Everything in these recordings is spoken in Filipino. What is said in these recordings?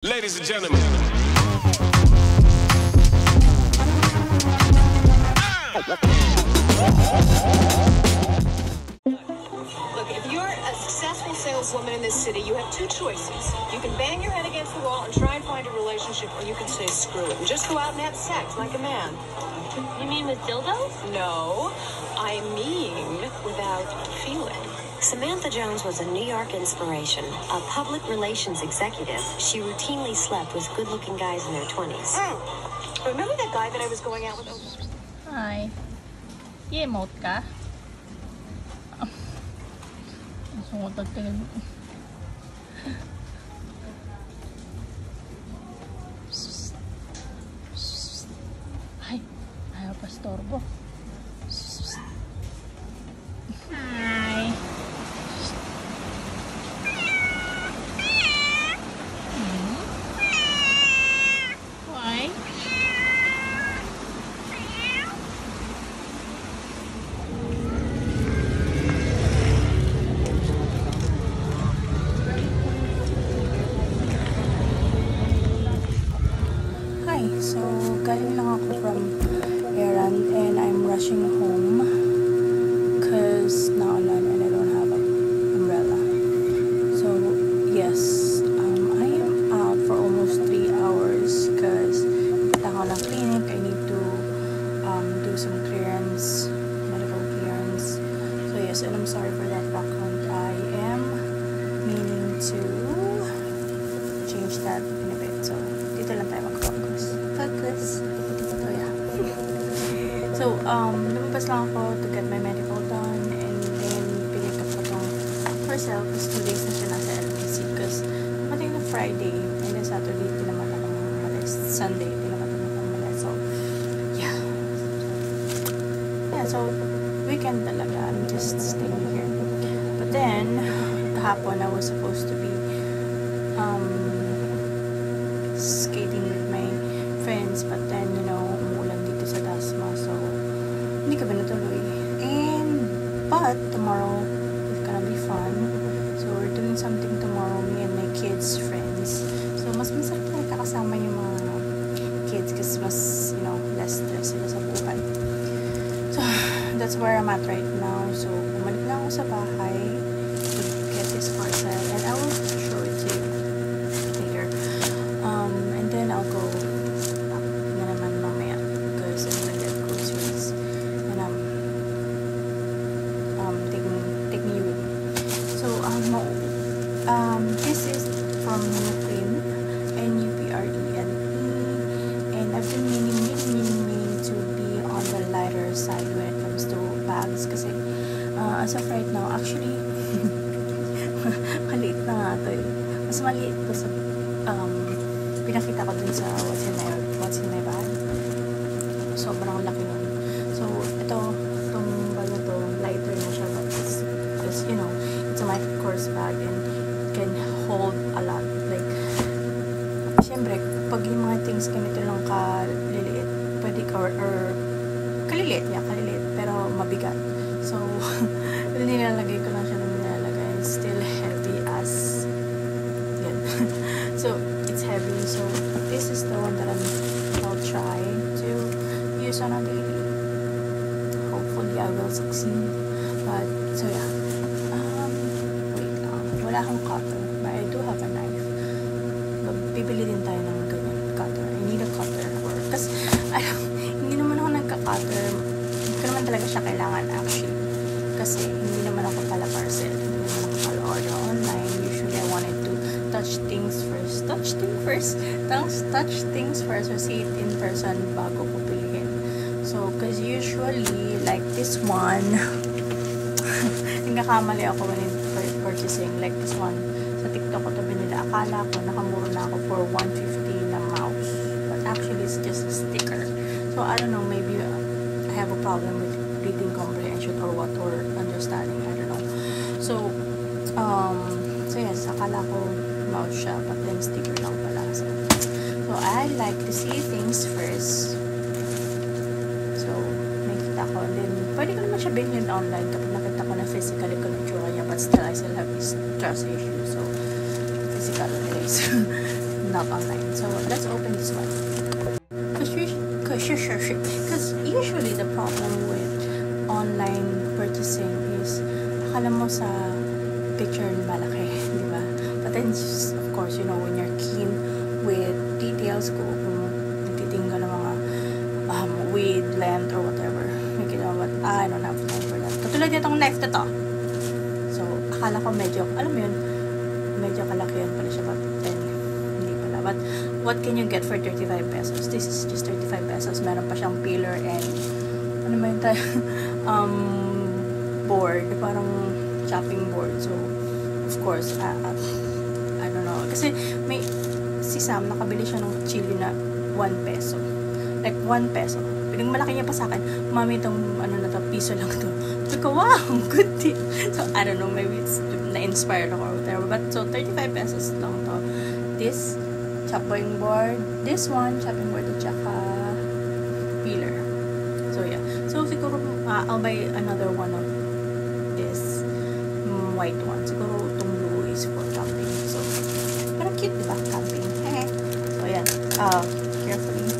Ladies and gentlemen. Look, if you're a successful saleswoman in this city, you have two choices. You can bang your head against the wall and try and find a relationship, or you can say screw it and just go out and have sex like a man. You mean with dildos? No, I mean without feeling. Samantha Jones was a New York inspiration, a public relations executive. She routinely slept with good-looking guys in their 20s. Remember that guy that I was going out with? Hi. I-emote ka? Gusto ko tagtagal mo. Ay, ayaw pa storbo. Hi. Why? Hi, so galing lang ako from errand and I'm rushing home because naulan and I don't have an umbrella. So yes, I am out for almost 3 hours because ako ng clinic. I need to do some clearance, medical clearance. So yes, and I'm sorry for that background. I am meaning to change that in a bit. So dito lang tayo mag-focus. So yeah. So lumabas lang ako to get my medical done and then pick up ko tong herself because 2 days na siya nasa LPC because mating na Friday and then Saturday din naman ako umalis. Sunday din naman ako umalis. So yeah. So weekend talaga. I'm just staying here. But then kahapon I was supposed to be skating with my friends, but then umulan dito sa Dasma, so hindi kami natuloy. But tomorrow it's gonna be fun, so we're doing something tomorrow, me and my kids friends. So mas masarap na kakasama yung mga kids kasi mas less stress sila sa buhay. So that's where I'm at right now. So bumalik lang ako sa bahay to get this parcel and I will show it to you later. And then I'll go up na naman mamaya because I'm gonna get groceries and taking you with me. So this is from Nuprim and UPRD and I've been meaning to be on the lighter side when it comes to bags kasi as of right now, actually maliit na nga ito eh. Mas maliit to sa pinakita ko dun sa what's in my bag. Sobrang laki nun. So, itong bag na to, lighter na siya, but it's it's a micro-course bag and it can hold a lot. Like, syempre, pag yung mga things ganito lang kaliliit, pwede ka, or kaliliit, pero mabigat. So, nilalagay ko lang siya ng nilalagay and still heavy as yan. So, it's heavy. So, this is the one that I'll try to use on a daily. Hopefully, I will succeed. But, so yeah. Wait lang. Wala akong cutter. But I do have a knife. Bibili din tayo ng ganyan cutter. I need a cutter. Kasi, hindi naman ako nagka-cutter. Hindi ko naman talaga siya kailangan actually. Kasi, hindi naman ako pala parcel. Hindi naman ako pala order online. Usually, I wanted to touch things first or see it in person bago ko piliin. So, because usually, like this one, nagkakamali ako when purchasing. Like this one, sa TikTok ko ito binila. Akala ko, nakamuro na ako for 150 na mouse. But actually, it's just a sticker. So, I don't know, maybe I have a problem with reading comprehension or what, or understanding, I don't know. So yes, akala ko mouse siya, but then sticker lang pala. So I like to see things first. So, nakita ko, then pwede ko naman siya bilhin online kapag nakita ko na physically ko ng tsura niya, but still, I still have this trust issue. So, physical anyways. not online. So let's open this one. Because usually the problem with online purchasing is akala mo sa picture malaki, di ba? But then of course, you know, when you're keen with details ko, kung nagtitingin ka ng mga width, length, or whatever, you know what, I don't have time for that. Katulad nitong knife na to. So akala ko medyo, alam mo yun, medyo kalakihan pala siya, but then hindi pala. But what can you get for 35 pesos? This is just 35 pesos. Meron pa siyang peeler and ano ba yun tayo? Board, parang chopping board. So of course, I don't know, kasi si Sam nakabili siya ng chili na 1 peso, like 1 peso. Piling malaki niya pa sa akin, mami, itong ano na to, piso lang to. Sabi ko, wow, good deal. So I don't know, maybe it's na-inspired ako or whatever, but so 35 pesos lang to. This chopping board, this one chopping board, at saka peeler. So yeah, so siguro I'll buy another one of this white one. Siguro itong blue is for camping. So parang cute, diba? Camping. So yeah, carefully.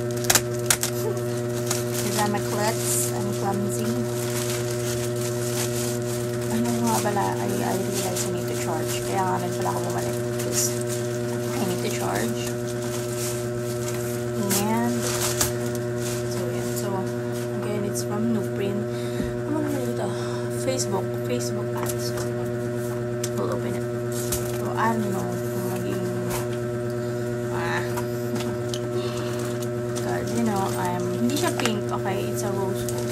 These are my clips. I'm clumsy. Ano nga pala, I realize I need to charge. Kaya nga rin pala ako bumalik because I need to charge. And so yeah, so again, it's from Nuprint. Ano nga ito? Facebook ads. We'll open it. So I don't know kung maging because you know, hindi siya pink, okay? It's a rose gold.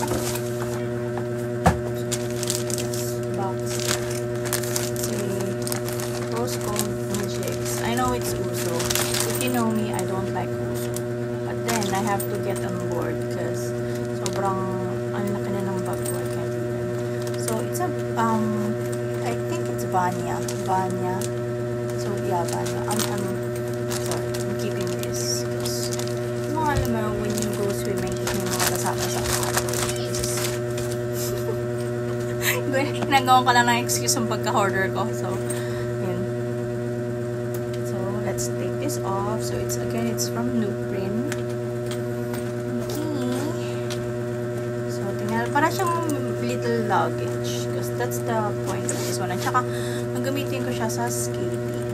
I know it's uso. If you know me, I don't like uso. But then, I have to get on board because sobrang ang laki na ng bag ko. I can't even. So, it's a, I think it's Vanya. So, yeah, Vanya. Sorry, I'm keeping this because, alam mo, when you go swimming, yung mga kasama sa ginagawa ko lang ng excuse yung pagka-order ko. So, let's take this off. So it's from Nuprint. Okay. So tingnan, para siyang little luggage because that's the point of this one. At saka gagamitin ko siya sa skating.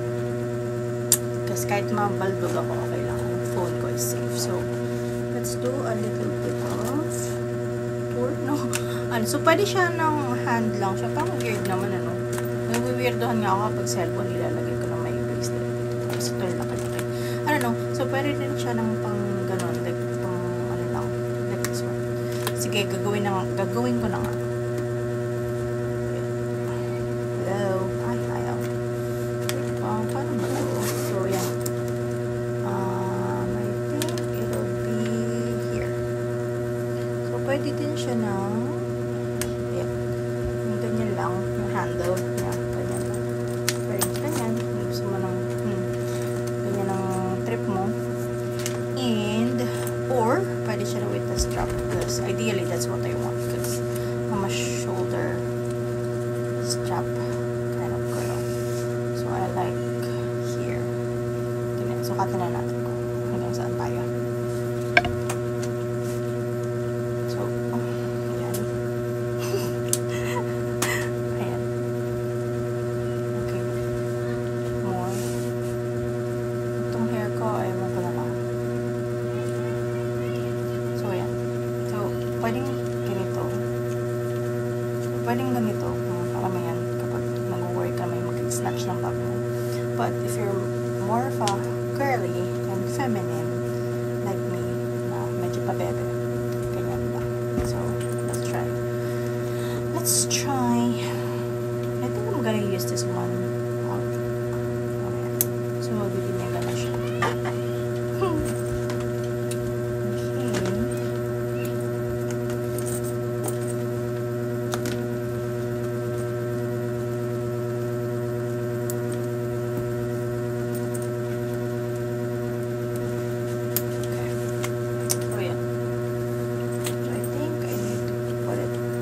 Because kahit mabaldog ako, okay lang. Ang phone ko is safe. So let's do a little bit of tour. No. So pwede siya ng hand lang siya. Parang weird naman, ano. Nag-weirdohan nga ako kapag cellphone nilalagay ko na may bracelet. Ito laki-laki. I don't know. So, pwede din siya ng pang ganon. Like, pang ano lang. Like this one. Sige, gagawin ko na nga. Hello. Ay, ayaw. Paano ba ito? So, yan. I think it'll be here. So, pwede din siya ng yeah. Yung ganyan lang. Yung handle. Yeah. Ganyan lang. Pwede ganyan. Gusto mo ng trip mo. And or pwede siya with the strap because ideally that's what I want because I'm a shoulder strap kind of girl. So I like here. Sukatin na natin kung hanggang saan tayo. So ayan. Ayan. Okay. More. Itong hair ko, ewan ko na lang. So, ayan. So, pwedeng ganito. Pwedeng ganito. Para may yan, kapag nag-work ka, may mag-snatch ng bag mo. But, if you're more of a girly and feminine, like me, na medyo pabebe, ganyan lang. So, let's try. I think I'm gonna use this one. So, mabibigyan ka na siya.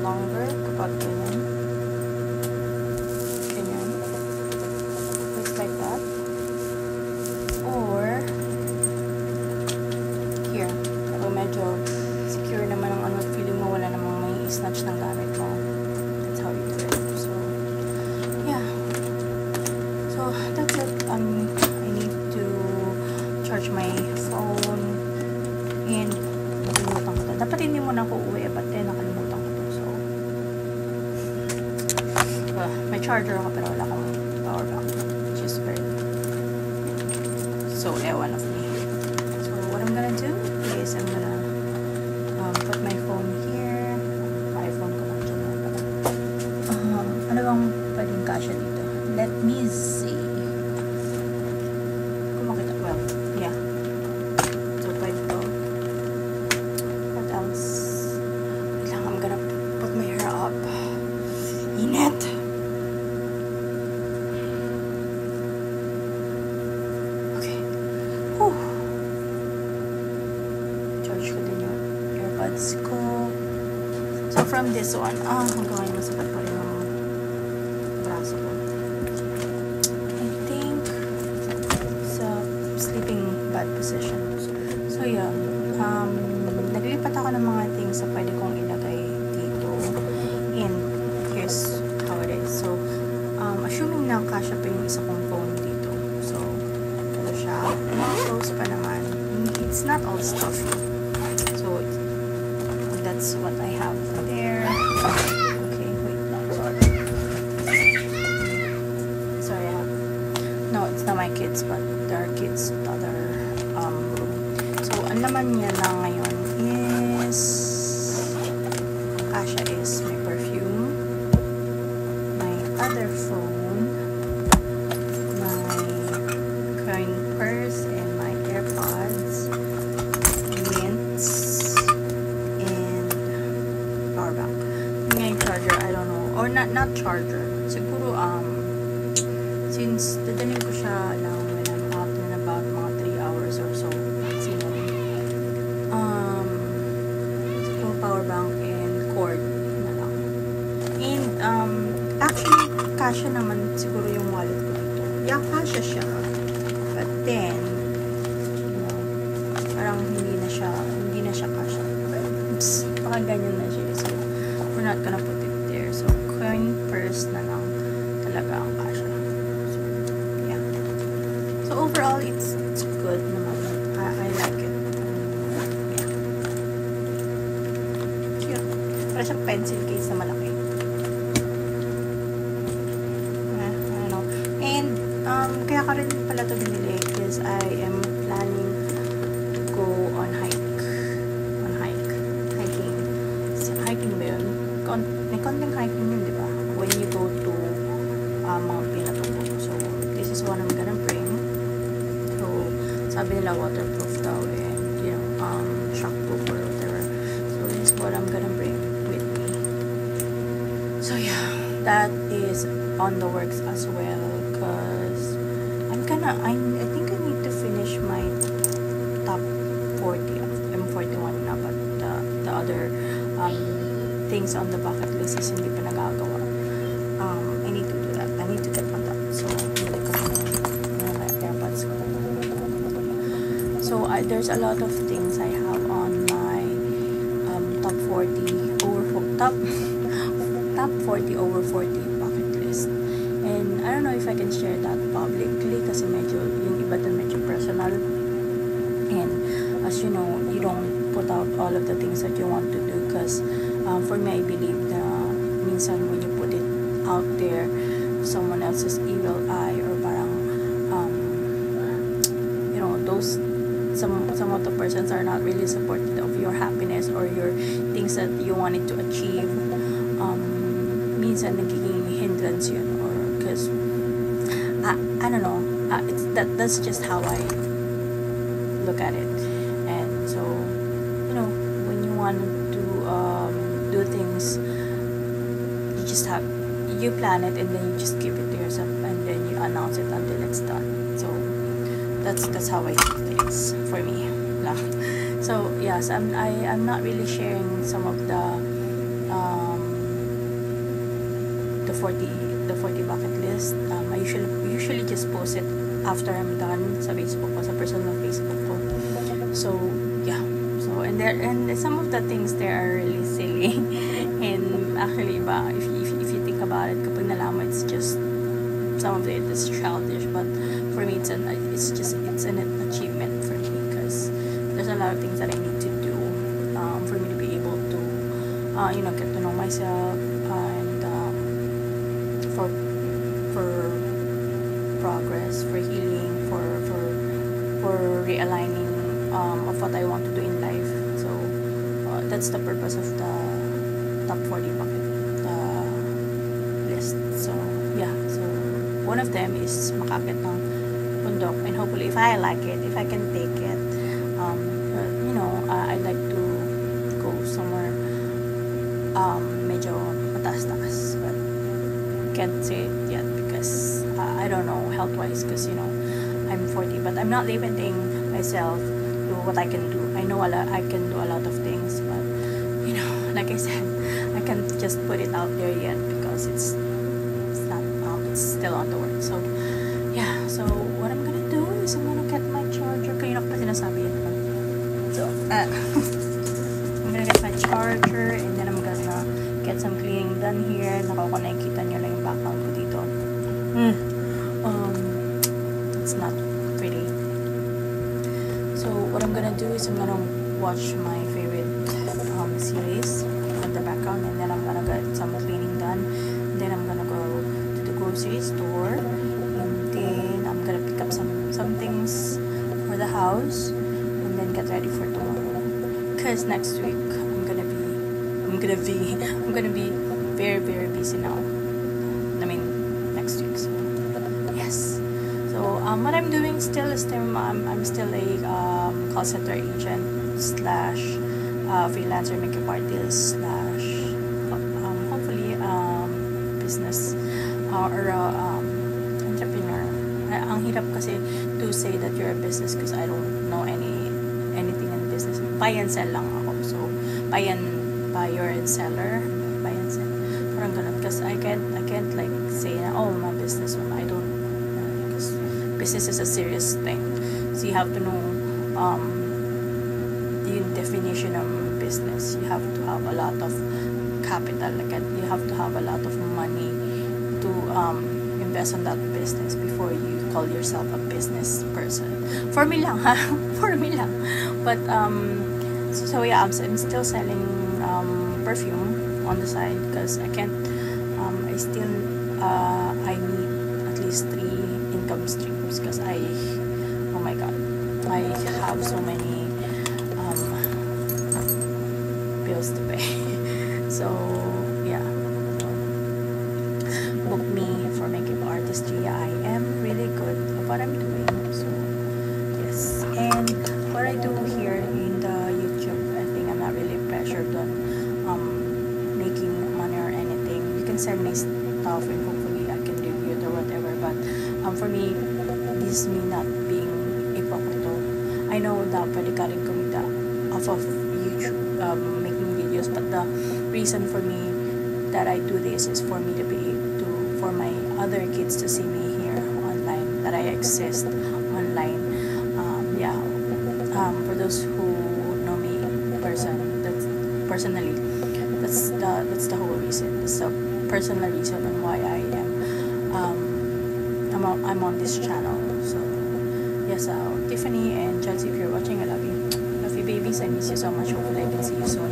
Longer kapag ganyan. Just like that. charge my phone. And nakalimutan ko to. Dapat hindi mo na ako uwi, but then nakalimutan ko to. So, may charger ako pero wala akong power bank. Which is very so ewan of me. So, what I'm gonna do is I'm gonna put my phone here. My phone ko lang dyan. Ano bang pwedeng kasya dito? Let me see. Kung makita. Well, yeah. So, pwede to. What else? Wait lang, I'm gonna put my hair up. Init! Okay. Whew. Charge ko din yung earbuds ko. So, from this one, hanggang masakit pa rin ang braso ko. I think sa sleeping bad position. So, yeah. Naglipat ako ng mga things na pwede kong ilagay dito. And here's how it is. So, assuming na kasya pa yung isa kong phone dito. So, ito siya. Mga close pa naman. It's not all stuffy. So, that's what I have there. Okay, wait. Sorry. Sorry, I have... No, it's not my kids, but there are kids in the other room. So, ang laman niya na ngayon is... Ang kasya is my perfume, my other phone, my coin purse, and my AirPods, mints, and power bank. Yung charger, I don't know. Or not charger. Siguro, since dadalhin ko siya lang when I'm out in about mga 3 hours or so. Siguro power bank and cord na lang. And, actually, kasya naman siguro yung wallet ko dito. Yeah, kasya siya. But then, parang hindi na siya kasya. Oops, baka ganyan na siya. So, we're not gonna put it there. So, coin purse na lang talaga ang kasya. So, yeah. So, overall, it's good naman. I like it. Yeah. Cute. Parang siyang pencil case na malaki. I don't know. And, kaya ka rin pala ito binili because I am planning to go on hiking. Hiking ba yun? May konting hiking yun, di ba? When you go to Mount Pinatubo. So, this is what I'm gonna bring. So, sabi nila waterproof daw and, shockproof or whatever. So, this is what I'm gonna bring with me. So, yeah. That is on the works as well because I think I need to finish my top 40. I'm 41 na, but the other things on the bucket list is hindi pa nagagawa. I need to do that. I need to get on that. So, hindi ko na AirPods ko. So, there's a lot of things I have on my top 40 over 40 bucket list. And I don't know if I can share that publicly kasi medyo, yung iba dun medyo personal. And as you know, you don't put out all of the things that you want to do because for me, I believe na minsan when you put it out there, someone else's evil eye or parang those some of the persons are not really supportive of your happiness or your things that you wanted to achieve. Minsan nagiging hindrance yun or because I don't know, that's just how I look at it. And so, when you want to do things, you plan it and then you just give it to yourself and then you announce it until it's done. So that's how I do things for me. So yes, I'm not really sharing some of the 40 bucket list. I usually just post it after I'm done sa Facebook ko, sa personal Facebook ko. So yeah. So and some of the things there are really silly. And actually, if you think about it, kapag nalaman, it's just some of it is childish. But for me, it's an achievement for lot of things that I need to do for me to be able to get to know myself, and for progress, for healing, for realigning of what I want to do in life. So that's the purpose of the top 40 bucket list. So yeah, so one of them is makakit ng bundok, and hopefully if I like it, if I can take it, I'd like to go somewhere medyo mataas-taas, but can't say it yet because I don't know health-wise, because I'm 40, but I'm not limiting myself to what I can do. I know I can do a lot of things, but like I said, I can't just put it out there yet because it's not it's still on the work. So yeah, so what I'm gonna do is I'm gonna get my charger. Kanina ko pa sinasabi yan. So I'm gonna get my charger, and then I'm gonna get some cleaning done here. Nakikita nyo lang yung background ko dito. It's not pretty. So what I'm gonna do is I'm gonna watch my favorite series on the background, and then I'm gonna get some cleaning done, and then I'm gonna go to the grocery store, and then I'm gonna pick up some things for the house, and then get ready for tomorrow, because next week I'm gonna be very, very busy now. I mean next week. So yes. So what I'm doing still is I'm still a call center agent / freelancer, makeup artist / hopefully business or entrepreneur. Ang hirap kasi to say that you're a business because I don't know anything in business. Buy and sell lang ako. So buyer and seller, buy and sell. Parang ganun, because I can't like say na, oh, I'm a businesswoman. I don't, because business is a serious thing. So you have to know the definition of business. You have to have a lot of capital, like you have to have a lot of money to invest on that business before you call yourself a business person. For me lang, ha? For me lang. But so yeah, I'm still selling perfume on the side because I can't. I need at least 3 income streams because oh my god, I have so many bills to pay. So yeah, book me for makeup artistry. I am really good at what I'm doing. So yes, and what I do here in the YouTube, I think I'm not really pressured on making money or anything. You can send me stuff and hopefully I can review it or whatever. But for me, this is me not being hypocrite. I know that pwede ka rin kumita off of YouTube making videos, but the reason for me that I do this is for me to be for my other kids to see me here online, that I exist online. For those who know me personally, that's the whole reason. It's the personal reason on why I'm on this channel. So yes, Tiffany and Chelsea, if you're watching, I love you. Love you, babies. I miss you so much. Hopefully I can see you soon.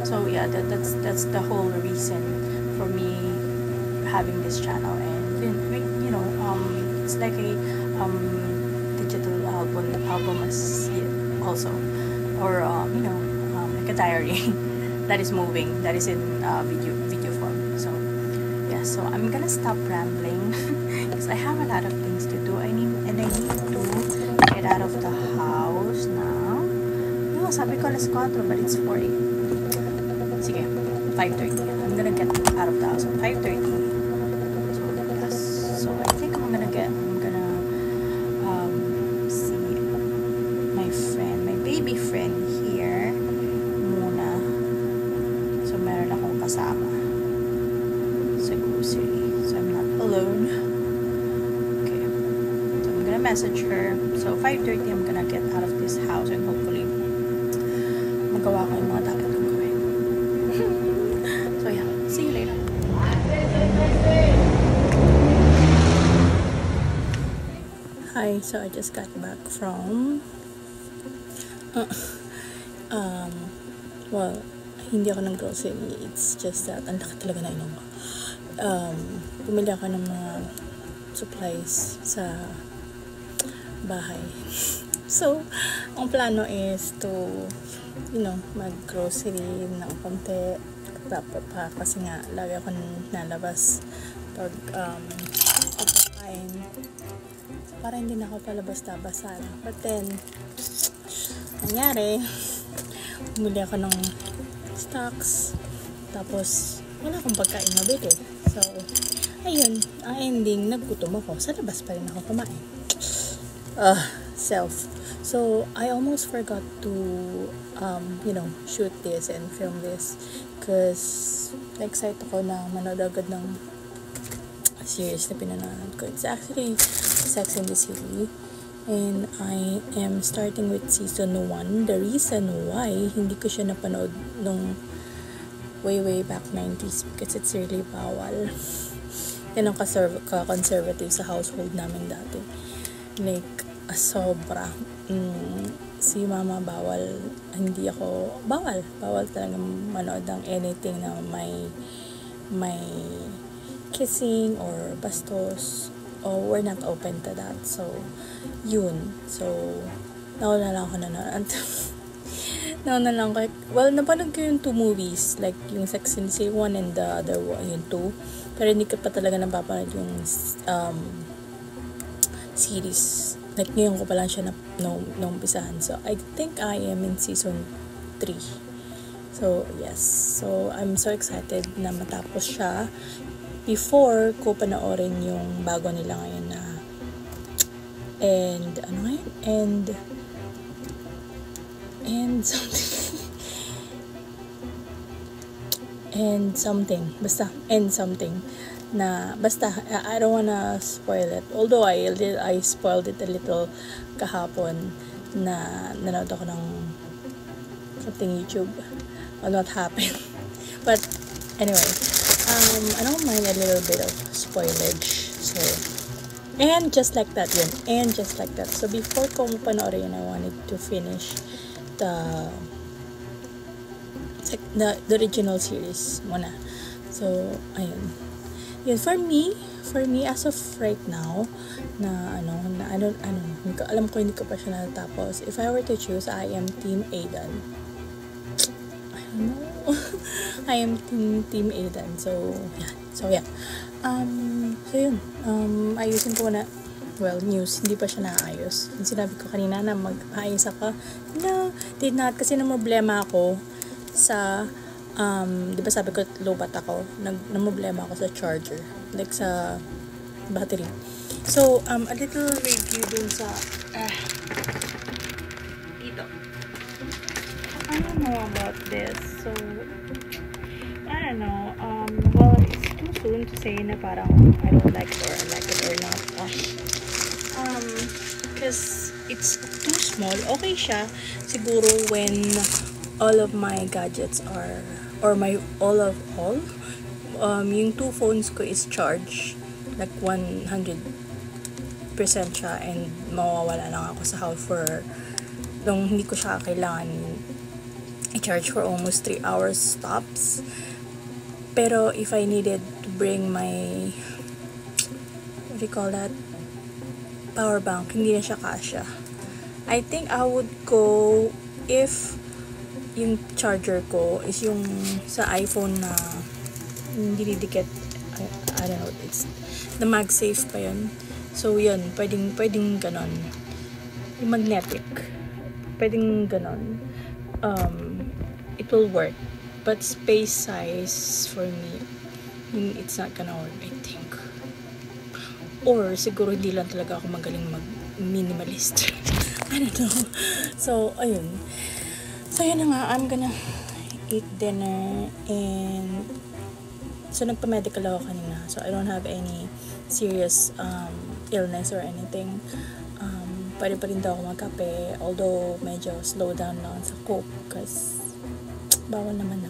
So yeah, that's the whole reason for me having this channel. And it's like a digital album as also, or like a diary that is moving, that is in video form. So yeah, so I'm gonna stop rambling because I have a lot of things to do. I need to get out of the house now. No, sabi ko alas 4, but it's 4:08. Sige, 5:30. I'm gonna get out of the house at 5:30. So yes, so I think I'm gonna see my baby friend here muna. So meron akong kasama sa grocery, so I'm not alone. Okay, so I'm gonna message her. So 5:30 I'm gonna get out of this house and hopefully magawa ko yung mga dapat kong gawin. So yeah, see you later. Hi, so I just got back from well, hindi ako ng grocery. It's just that, ang laki talaga na inom ko. Bumili ako ng mga supplies sa bahay. So, ang plano is to, mag-grocery ng konti. Kasi nga, lagi ako nalabas pag pagkain. So, para hindi na ako palabas-labasan. But then, nangyari, bumili ako ng stocks. Tapos, wala akong pagkain mabili. So, ayun, ang ending, naggutom ako. Sa labas pa rin ako kumain. Self. So, I almost forgot to, shoot this and film this. Because, excited ako na manood agad ng series na pinanood ko. It's actually Sex and the City. And I am starting with season 1. The reason why hindi ko siya napanood nung way back 90s because it's really bawal. Yan ang conservative sa household namin dati. Like, sobra. Si mama bawal. Hindi ako bawal. Bawal talaga manood ng anything na may kissing or bastos. We're not open to that. So, yun. So, nauna lang ako nanonood. Nauna lang ako. Well, napanood ko yung 2 movies. Like, yung Sex and the City 1 and the other one, yung 2. Pero hindi ko pa talaga napapanood yung series. Like, ngayon ko pa lang siya naumpisahan. So, I think I am in season 3. So, yes. So, I'm so excited na matapos siya. Before ko panoorin yung bago nila ngayon na something na basta I don't wanna spoil it, although I spoiled it a little kahapon na nanood ako ng something YouTube on what happened. But anyway, I don't mind a little bit of spoilage. So, and just like that. So, before ko panoorin, I wanted to finish the original series muna. So, ayun. Yun, for me, as of right now, alam ko hindi ko pa siya natatapos. If I were to choose, I am Team Aidan. I don't know. I am Team Aidan. So, yeah. So, yun. Ayusin ko na. Well, news. Hindi pa siya naayos. Yung sinabi ko kanina na mag-ayos ako. No, did not. Kasi na problema ako sa, di ba sabi ko, lobat ako. Problema ako sa charger. Like sa battery. So, a little review dun sa, dito. I don't know about this. So, I don't know. Well, it's too soon to say na parang I don't like it or I like it or not. Because it's too small. Okay siya. Siguro when all of my gadgets are, or my yung 2 phones ko is charged. Like 100% siya and mawawala lang ako sa house for nung hindi ko siya kailangan i-charge for almost 3 hours stops. Pero if I needed to bring my, what do you call that, power bank, hindi na siya kasya. I think I would go if yung charger ko is yung sa iPhone na hindi didikit, I don't know, it's the MagSafe pa yun. So yun, pwedeng ganon. Yung magnetic, pwedeng ganon. It will work. But space size for me, it's not gonna work, I think. Or siguro hindi lang talaga ako magaling mag-minimalist. I don't know. So, ayun. So, yun na nga. I'm gonna eat dinner and so, nagpa-medical ako kanina. So, I don't have any serious illness or anything. Pwede pa rin daw ako magkape. Although, medyo slow down lang sa coke because bawal naman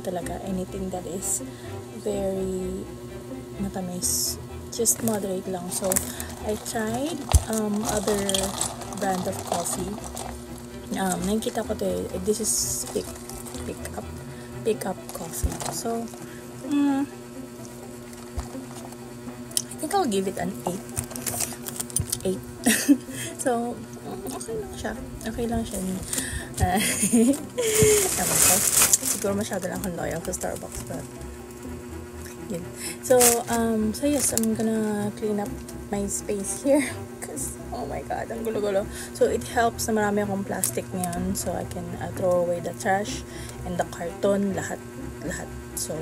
talaga anything that is very matamis. Just moderate lang. So, I tried other brand of coffee. nakikita ko to this is pick up coffee. So, I think I'll give it an 8. So, okay lang siya. Ewan ko. Siguro masyado lang akong loyal sa Starbucks, but yun. So yes, I'm gonna clean up my space here because, oh my god, ang gulo-gulo. So, it helps na marami akong plastic ngayon, so I can throw away the trash and the carton, lahat. So,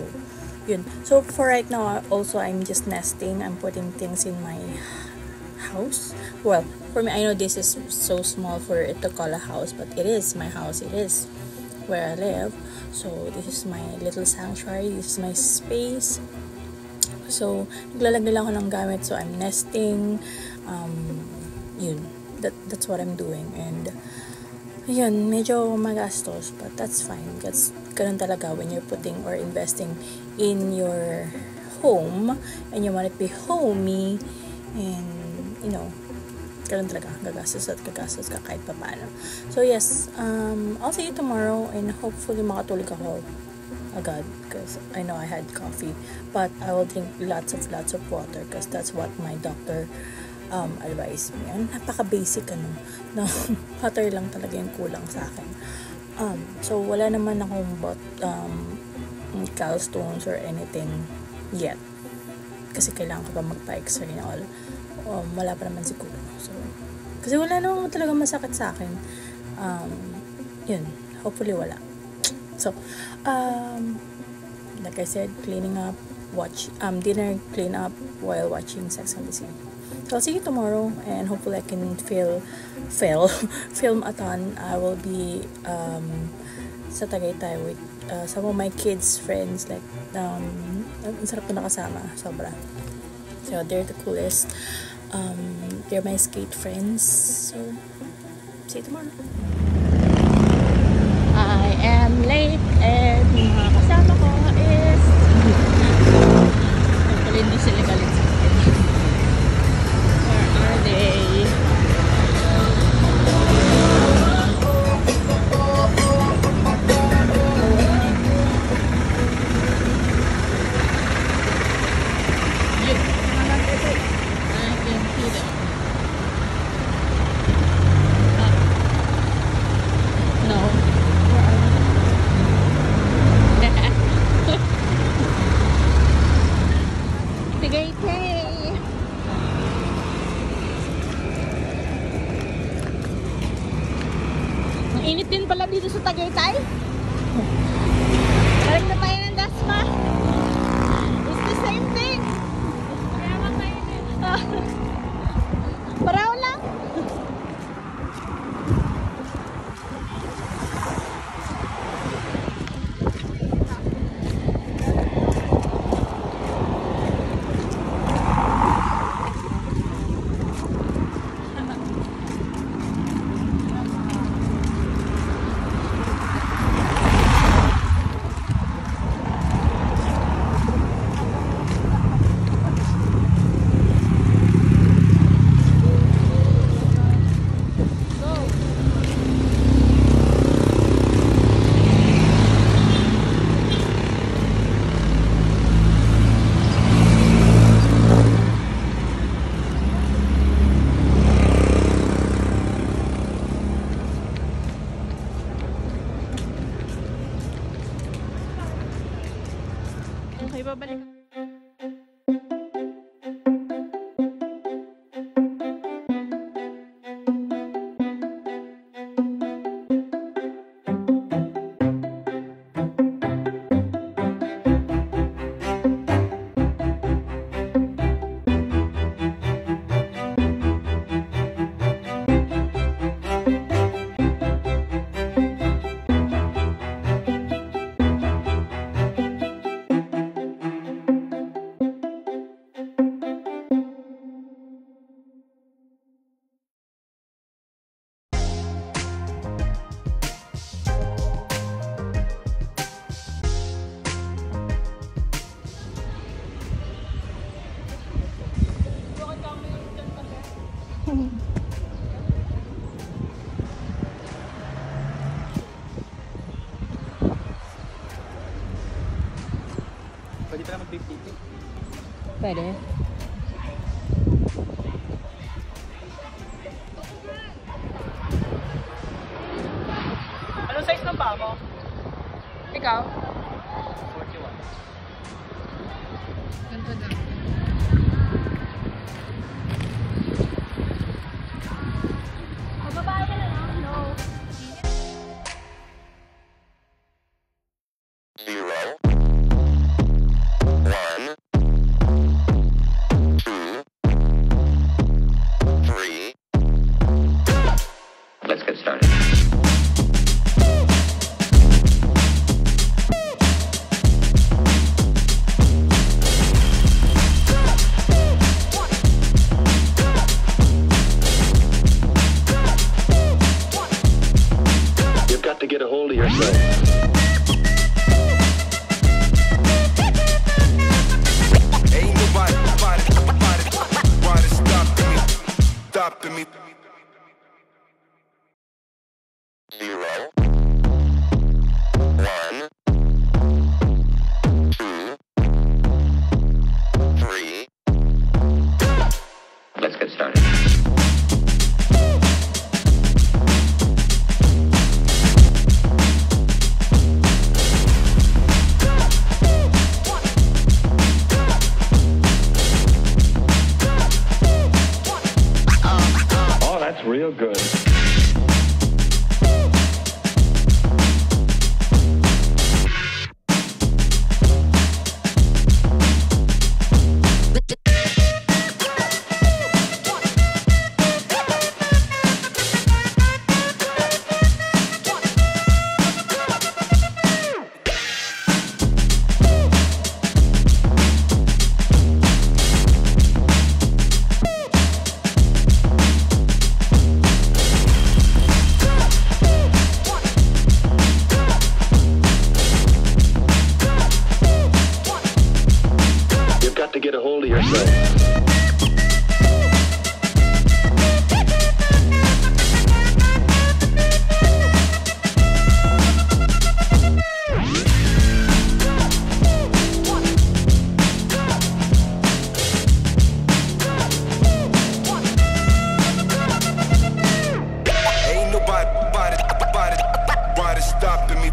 yun. So, for right now, also, I'm just nesting. I'm putting things in my house. Well, for me, I know this is so small for it to call a house, but it is my house. It is where I live. So, this is my little sanctuary. This is my space. So, naglalagay lang ako ng gamit. So, I'm nesting. Yun. That's what I'm doing. And, yun, medyo magastos, but that's fine. That's ganun talaga when you're putting or investing in your home and you want it to be homey and ganun talaga, gagastos ka kahit pa paano. So yes, I'll see you tomorrow and hopefully makatulog ako agad because I know I had coffee, but I will drink lots of water because that's what my doctor advised me. Napaka-basic no, water lang talaga yung kulang sa akin. So wala naman akong gallstones or anything yet kasi kailangan ko pa magpa-x-ray and all. Wala pa naman siguro. So, kasi wala naman talaga masakit sa akin. Yun. Hopefully wala. So, like I said, cleaning up, dinner clean up while watching Sex and the City. So, I'll see you tomorrow and hopefully I can film a ton. I will be sa Tagaytay with some of my kids' friends. Like, ang sarap ko nakasama. Sobra. So, they're the coolest. They're my skate friends. So, see you tomorrow. I am late and mga kasama ko is hopefully hindi sila galit sa akin. Where are they? Init din pala dito sa Tagaytay. Balik na tayo ng Dasma. It's the same thing. Kaya makainit. Paraw lang. Okay, babalik. Pwede pala mag-50. Pwede. Anong size ng paa mo? Ikaw? 41. Ganito na. Mababae ka na lang. No. 0, 1, 2, 3. Let's get started. You've got to get a hold of yourself. Ain't nobody stopping me. 0, 1, 2, 3. Let's get started. Oh, that's real good. You've got to get a hold of yourself. Ain't nobody stopping me.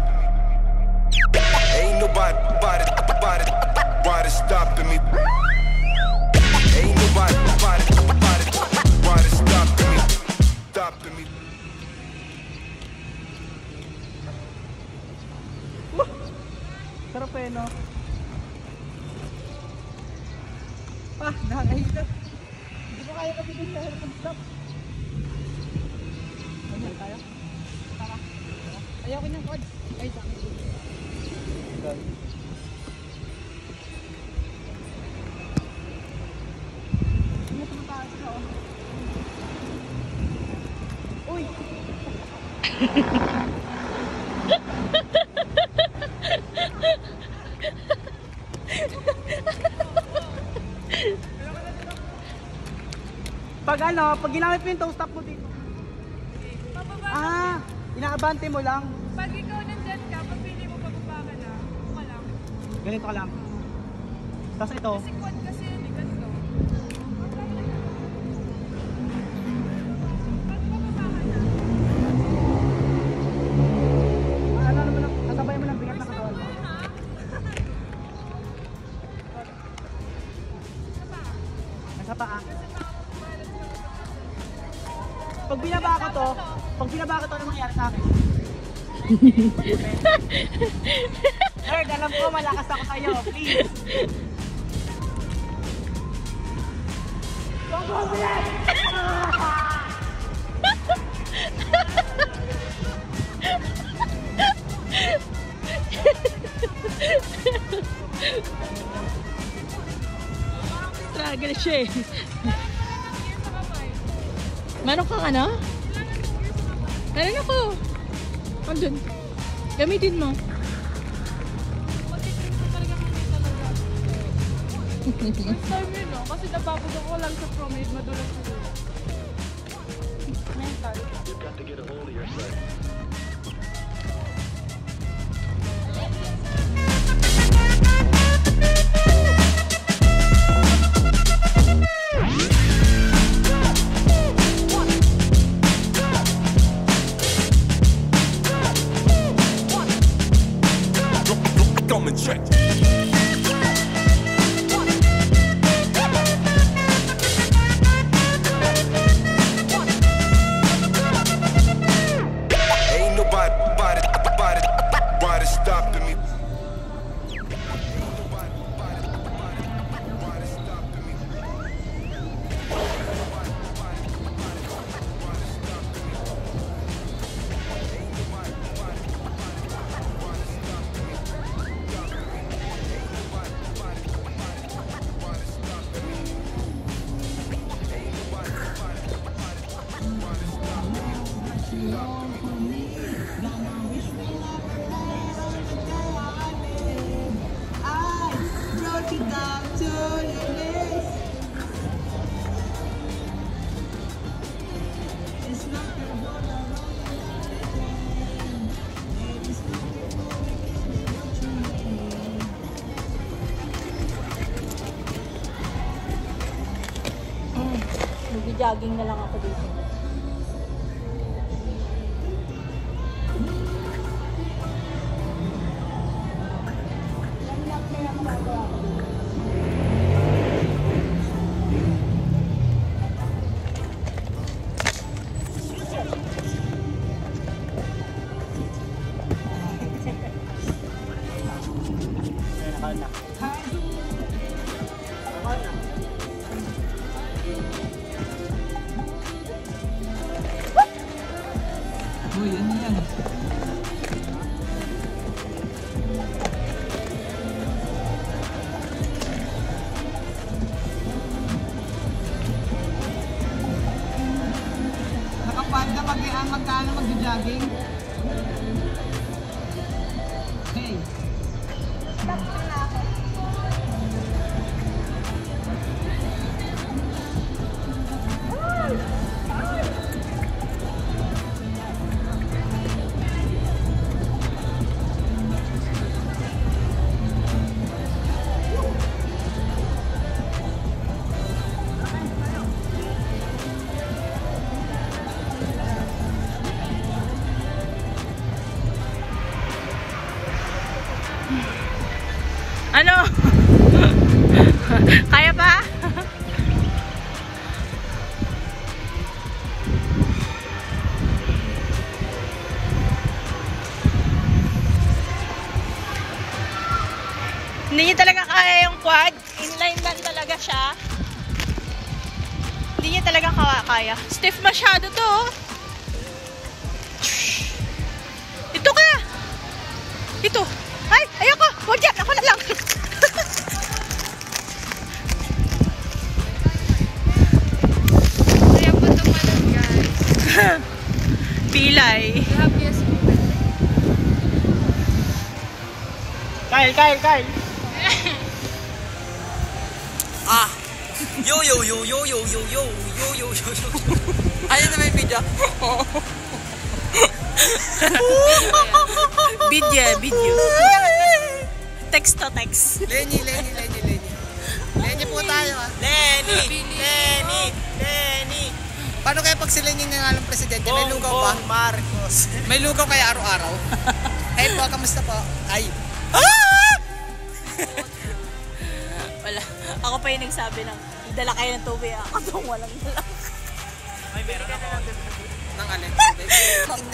Ain't nobody stopping me. Ain't nobody stopping me. Sarap eh, no? Ah, nakakahita. Hindi ko kaya kami dito sa stop. Ganyan tayo? Tara. Ayaw ko niyang kod. Ay, sa akin. Hindi ko mataas ka, oh. Uy! Pag ano, pag ginamit mo yung toe stop mo dito. Ah, inaabante mo lang. Pag ikaw nandyan ka, pagpili mo pababa ka na, ka lang. Ganito ka lang. Tapos ito. Kasi quad kasi yun, ganito. Pag pababa ka na, Ano naman lang, kasabay mo lang bigat na katawan mo. Nasa paa. Pag binaba ko to, ano mangyayari sa akin? Lord, alam ko malakas ako sa'yo, please. Struggle siya eh. Meron kang ano? Meron ako. Andun. Gamitin mo. mag-i-trip ko talaga kami talaga. First time yun, no? Kasi napapagod ko lang sa promenade, madulas ko. Mental. You've got to get a hold of yourself. human trick. Ain't nobody stopping me. Jogging na lang ako dito. Uy, ano yan? Nakapanda magkano mag-jogging? Hey! Ano? Kaya pa? Hindi niya talaga kaya yung quad. Inline lang talaga siya. Hindi niya talaga kaya. Stiff masyado to. Ito ka! Ito! Ay! Ayoko! Huwag yan! Ako na lang! Kaya po tumalon, guys. Pilay. The happiest moment. Kyle! Ah! Yo! Ayun na may video. Video. Text to text. Lenny po tayo ah. Lenny. Paano kaya pag si Lenny nga ng presidente? May lugaw ba? Marcos. May lugaw kaya araw-araw? Hey po, kamusta po? Ay. Wala. Ako pa yung nagsabi ng dala kayo ng tubig. Ako itong walang dala. Ay, meron ako. Nang alin?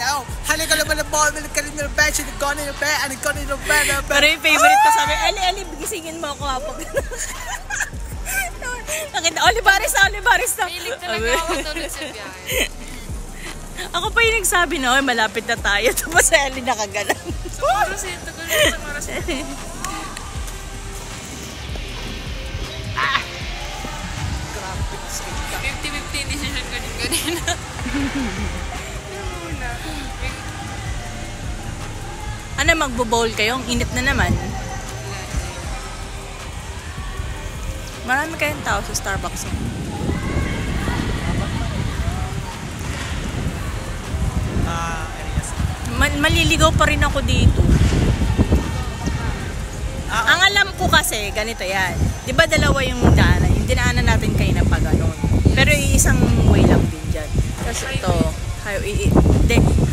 No. Halika naman ng ball. Halika rin ng bench. Halika rin ng bench. Halika rin ng bench. Pero yung favorite ko sabi, Eli, gisingin mo ako hapon. Nakita, Olivares na. Hilig talaga ako tulad sa biyahe. Ako pa yung nagsabi na, malapit na tayo. Tapos si Eli nakagalan. Siguro ito ko sa oras. 50-50 decision ko din kanina. Ano, magbo-bowl kayo? Ang init na naman. Marami kayong tao sa Starbucks mo. Maliligaw pa rin ako dito. Ang alam ko kasi, ganito yan. Di ba dalawa yung daanan? Yung dinaanan natin kayo na pa ganun. Pero isang way lang din dyan. Tapos ito,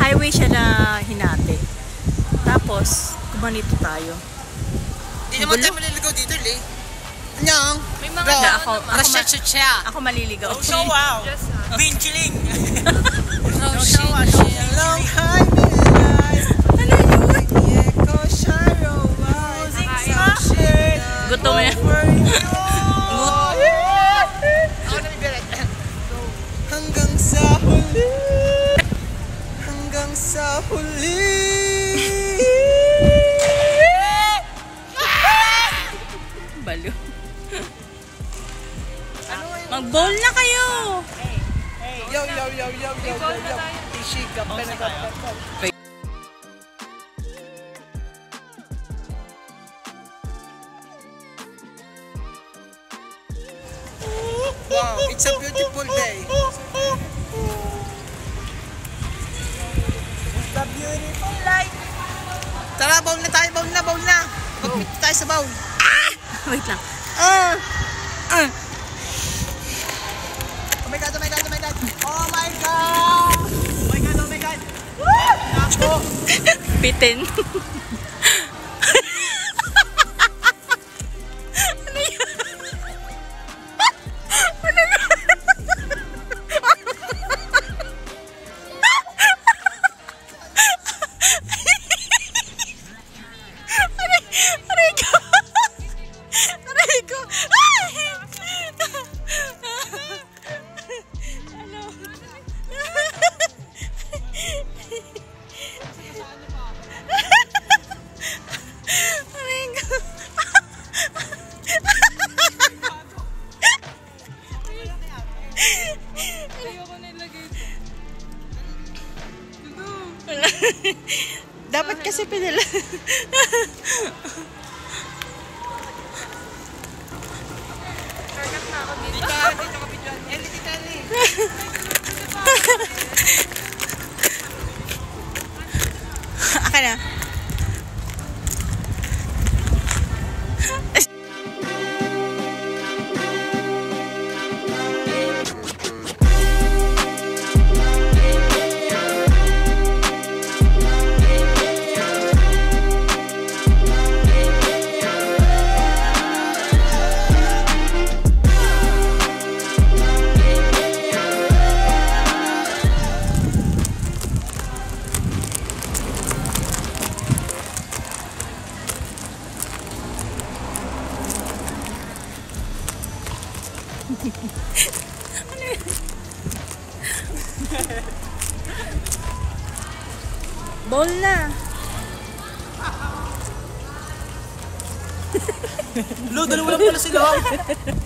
highway siya na hinati. Tapos, kumanito tayo. Hindi naman tayo maliligaw dito, Lee. Anyang? May mga Bro, daan ako naman. Rasha-cha-cha. Ako maliligaw. So wow. Just Binchiling. Long time in life. Ano yun? Echo Shiro. Gutom yan. Hanggang sa huli. Hanggang sa huli. Balo. Mag-bowl na kayo. Yo. Tishig ka pa na ka. Wow, it's a beautiful day. It's a beautiful life. Tara, bowl na tayo, bowl na. Mag-meet tayo sa bowl. Wait lang. Oh my god. Oh my god. Nako. Pitin. Dapat kasi pinila. Kagat na ako dito. Dito ka bigyan. Eli. Aka na. Bowl na. Lo, dalawa lang pala sila.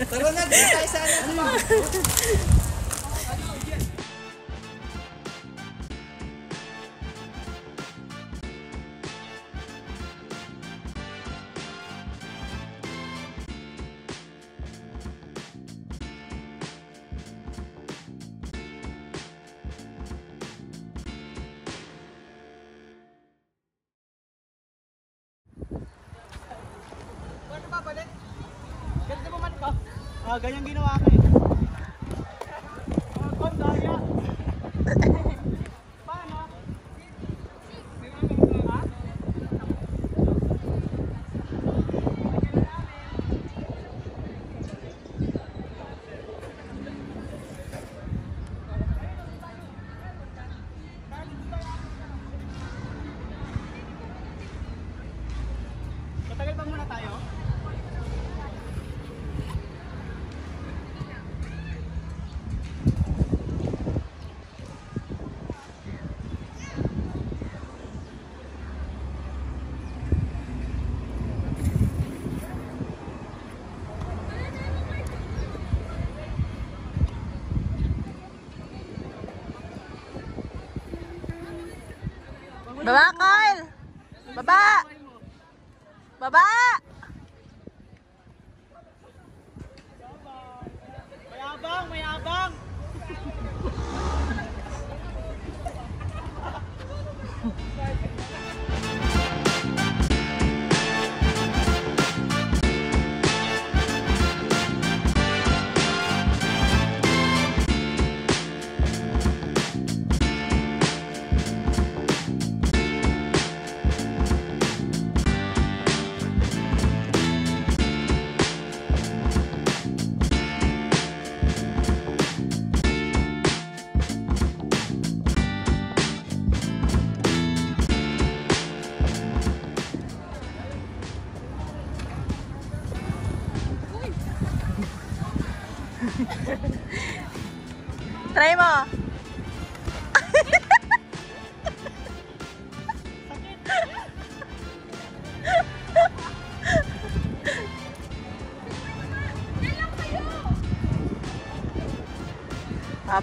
Tara na, dito tayo sa ano. Ganyan ginawa ko eh. Daya. Paano? Matagal pa muna tayo? Baba, Kyle! Baba! Baba! Mayabang! Try mo.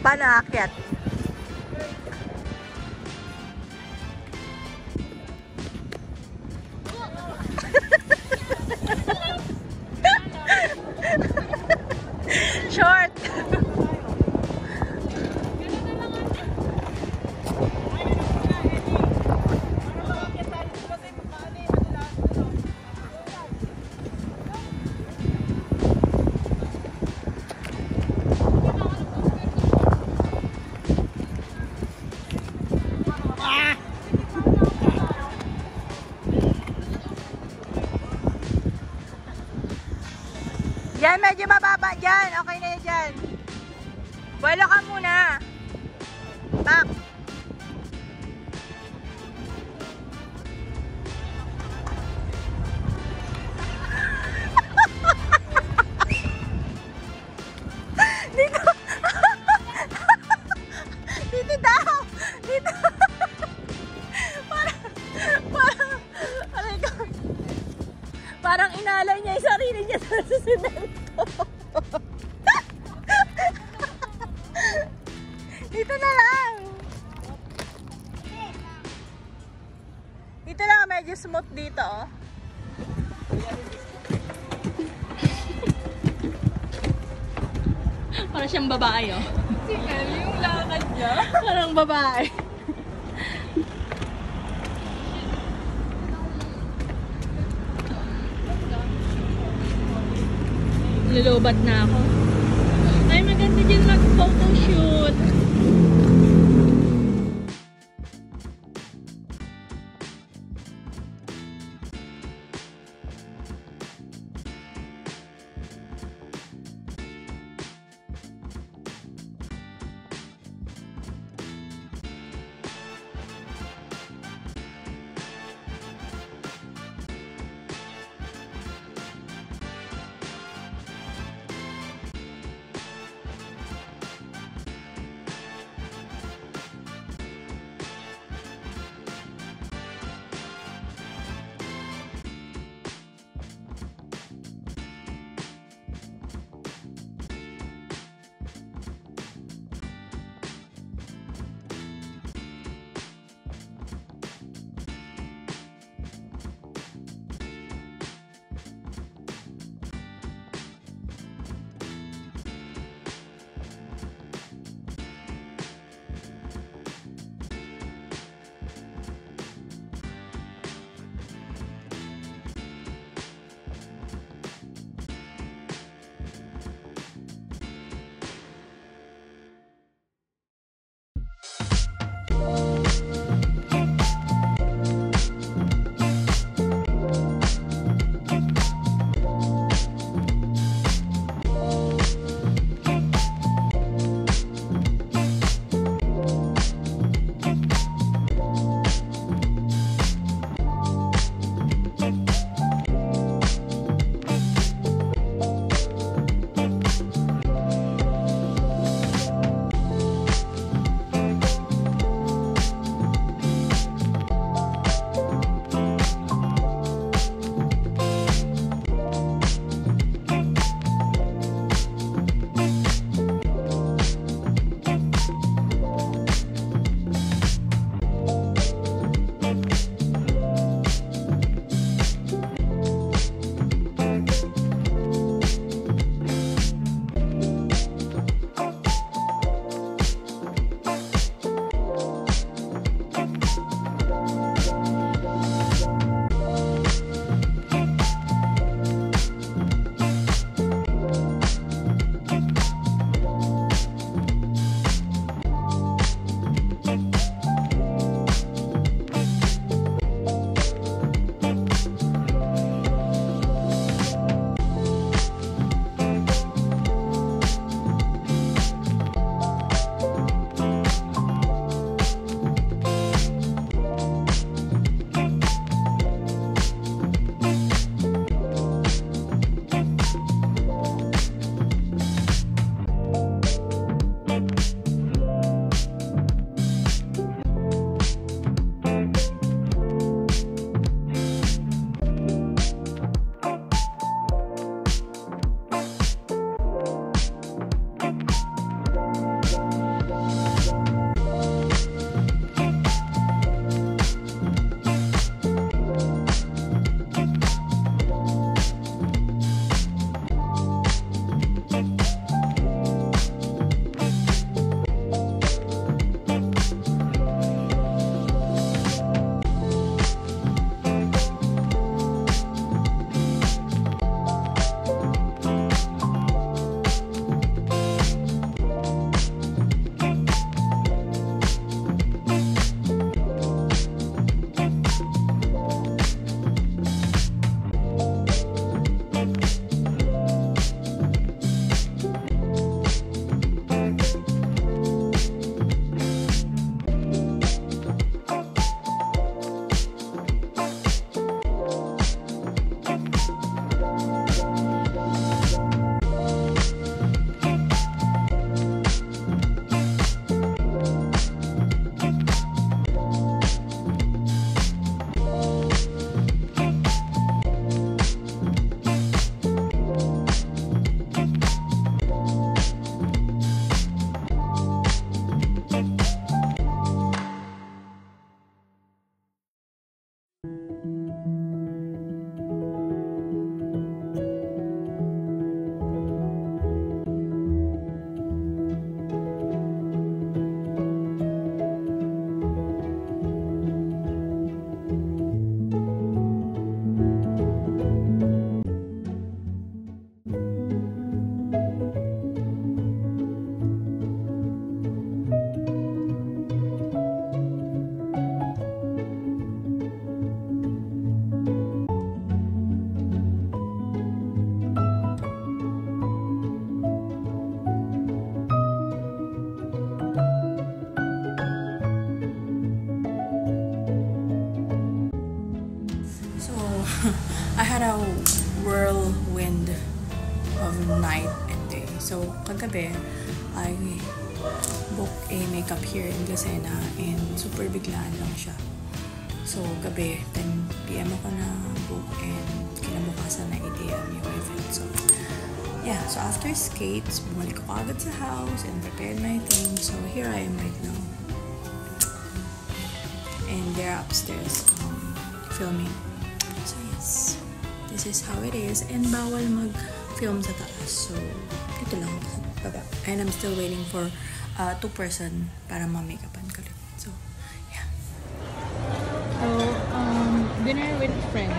Paano aakyat? Short. Yan, medyo mababa dyan. Okay na yan dyan. Buwelo ka muna. Back. Dito. Dito daw. Dito. Parang inalay niya yung sarili niya sa semento. Dito na lang. Dito lang, medyo smooth dito. Oh. Parang siyang babae, oh. Yung lakad niya. Parang babae. Lulubat na ako. Ay, maganda dyan mag-photoshoot. had a whirlwind of night and day. So, kagabi, I booked a makeup here in Lucena and super biglaan lang siya. So, gabi, 10 PM ako na book and kinabukasan na 8 AM yung event. So, yeah. So, after skates, bumalik ako agad sa house and prepared my things. So, here I am right now. And they're upstairs filming. So, yes. This is how it is. And bawal mag-film sa taas. So, ito lang sa baba. And I'm still waiting for 2-person para ma-makeupan ko rin. So, yeah. So, dinner with friends.